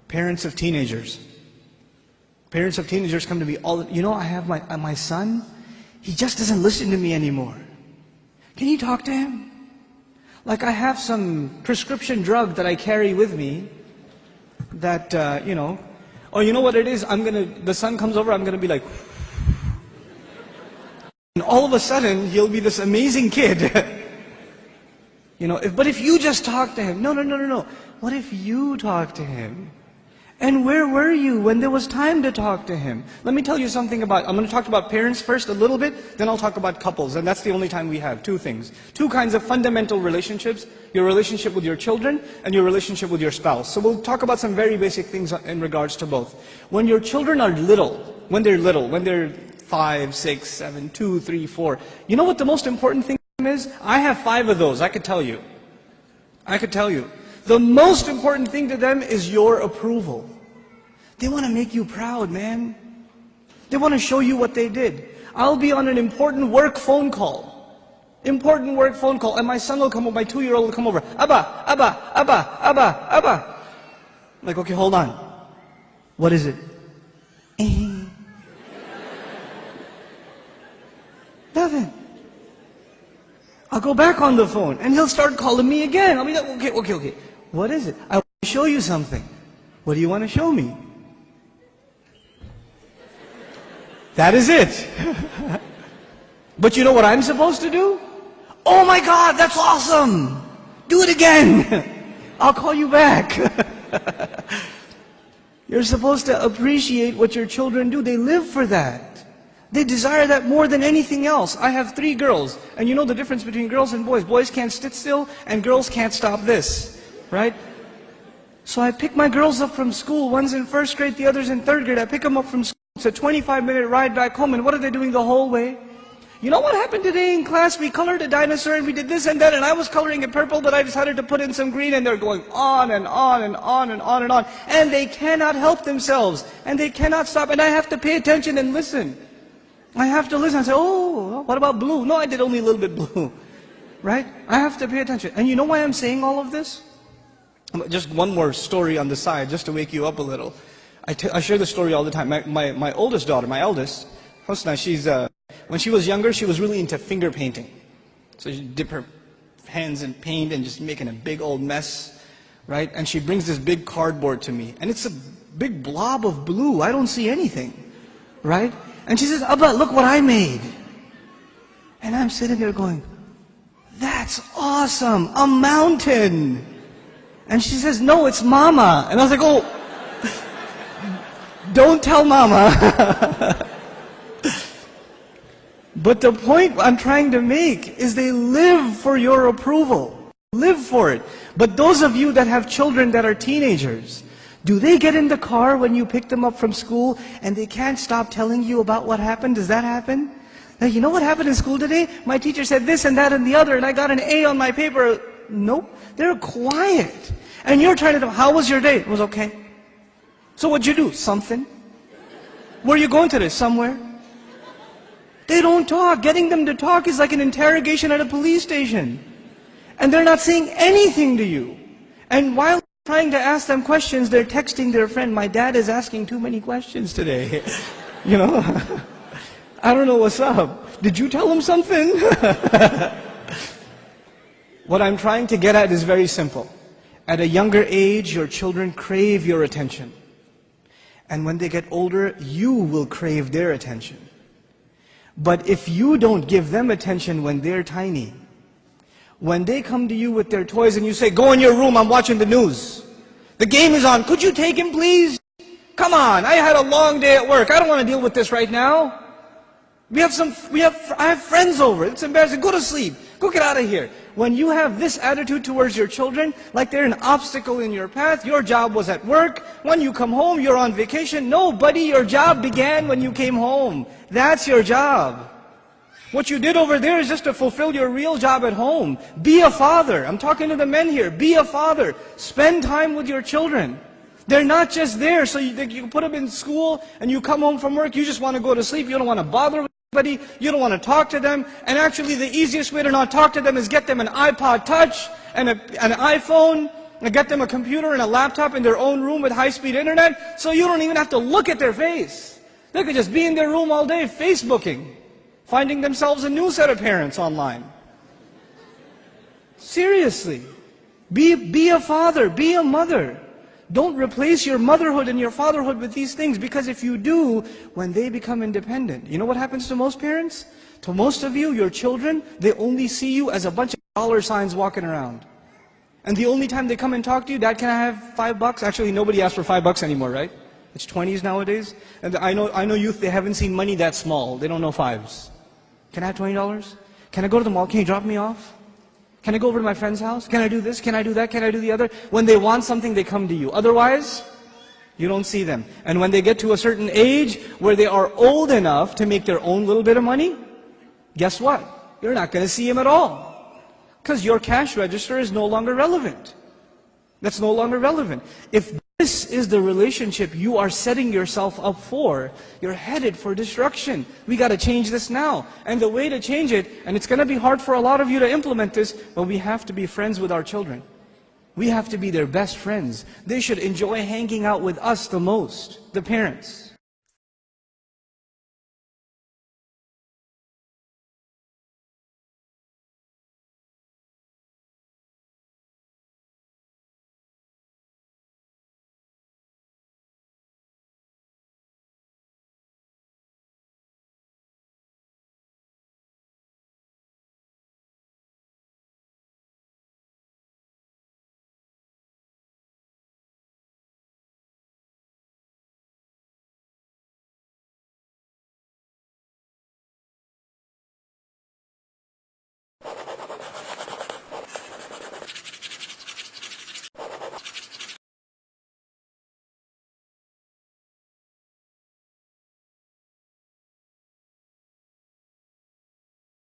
Parents of teenagers. Parents of teenagers come to me I have my son, he just doesn't listen to me anymore. Can you talk to him? Like I have some prescription drug that I carry with me that, or you know what it is? The son comes over, I'm going to be like, and all of a sudden, he'll be this amazing kid. But if you just talk to him, no. What if you talk to him? And where were you when there was time to talk to him? Let me tell you something I'm going to talk about parents first a little bit, then I'll talk about couples. And that's the only time we have. Two things. Two kinds of fundamental relationships. Your relationship with your children and your relationship with your spouse. So we'll talk about some very basic things in regards to both. When your children are when they're 5, 6, 7, 2, 3, 4, you know what the most important thing is? I have 5 of those, I could tell you. The most important thing to them is your approval. They want to make you proud, man. They want to show you what they did. I'll be on an important work phone call. And my son will come over, my 2-year-old will come over. Abba. Like, okay, hold on. What is it? Nothing. I'll go back on the phone and he'll start calling me again. I'll be like, okay. What is it? I want to show you something. What do you want to show me? That is it. But you know what I'm supposed to do? Oh my God, that's awesome. Do it again. I'll call you back. You're supposed to appreciate what your children do. They live for that. They desire that more than anything else. I have 3 girls. And you know the difference between girls and boys. Boys can't sit still and girls can't stop this. Right? So I pick my girls up from school. One's in 1st grade, the other's in 3rd grade. I pick them up from school. It's a 25-minute ride back home. And what are they doing the whole way? You know what happened today in class? We colored a dinosaur and we did this and that, and I was coloring it purple, but I decided to put in some green, and they're going on and on and on and on and on. And they cannot help themselves. And they cannot stop. And I have to pay attention and listen. I have to listen and say, oh, what about blue? No, I did only a little bit blue. Right? I have to pay attention. And you know why I'm saying all of this? Just one more story on the side, just to wake you up a little. I share this story all the time. My oldest daughter, my eldest, Hosna, when she was younger, she was really into finger painting. So she'd dip her hands in paint and just making a big old mess, right? And she brings this big cardboard to me. And it's a big blob of blue. I don't see anything, right? And she says, Abba, look what I made. And I'm sitting there going, that's awesome, a mountain. And she says, no, it's Mama. And I was like, oh, don't tell Mama. But the point I'm trying to make is they live for your approval. Live for it. But those of you that have children that are teenagers, do they get in the car when you pick them up from school and they can't stop telling you about what happened? Does that happen? Like, you know what happened in school today? My teacher said this and that and the other, and I got an A on my paper. Nope. They're quiet. And you're trying to know, how was your day? It was okay. So what'd you do? Something. Where are you going today? Somewhere. They don't talk. Getting them to talk is like an interrogation at a police station. And they're not saying anything to you. And while trying to ask them questions, they're texting their friend, my dad is asking too many questions today. You know? I don't know what's up. Did you tell him something? What I'm trying to get at is very simple. At a younger age, your children crave your attention. And when they get older, you will crave their attention. But if you don't give them attention when they're tiny, when they come to you with their toys and you say, go in your room, I'm watching the news. The game is on, could you take him please? Come on, I had a long day at work, I don't want to deal with this right now. I have friends over, it's embarrassing, go to sleep, go get out of here. When you have this attitude towards your children, like they're an obstacle in your path, your job was at work, when you come home, you're on vacation. No, buddy, your job began when you came home. That's your job. What you did over there is just to fulfill your real job at home. Be a father. I'm talking to the men here. Be a father. Spend time with your children. They're not just there so you put them in school and you come home from work, you just want to go to sleep, you don't want to bother with anybody, you don't want to talk to them. And actually the easiest way to not talk to them is get them an iPod Touch and an iPhone and get them a computer and a laptop in their own room with high-speed internet, so you don't even have to look at their face. They could just be in their room all day Facebooking, finding themselves a new set of parents online. Seriously. Be a father, be a mother. Don't replace your motherhood and your fatherhood with these things, because if you do, when they become independent, you know what happens to most parents? To most of you, your children, they only see you as a bunch of dollar signs walking around. And the only time they come and talk to you, Dad, can I have $5? Actually, nobody asks for $5 anymore, right? It's 20s nowadays. And I know youth, they haven't seen money that small. They don't know fives. Can I have $20? Can I go to the mall? Can you drop me off? Can I go over to my friend's house? Can I do this? Can I do that? Can I do the other? When they want something, they come to you. Otherwise, you don't see them. And when they get to a certain age where they are old enough to make their own little bit of money, guess what? You're not going to see them at all. Because your cash register is no longer relevant. That's no longer relevant. If this is the relationship you are setting yourself up for, you're headed for destruction. We got to change this now. And the way to change it, and it's going to be hard for a lot of you to implement this, but we have to be friends with our children. We have to be their best friends. They should enjoy hanging out with us the most, the parents.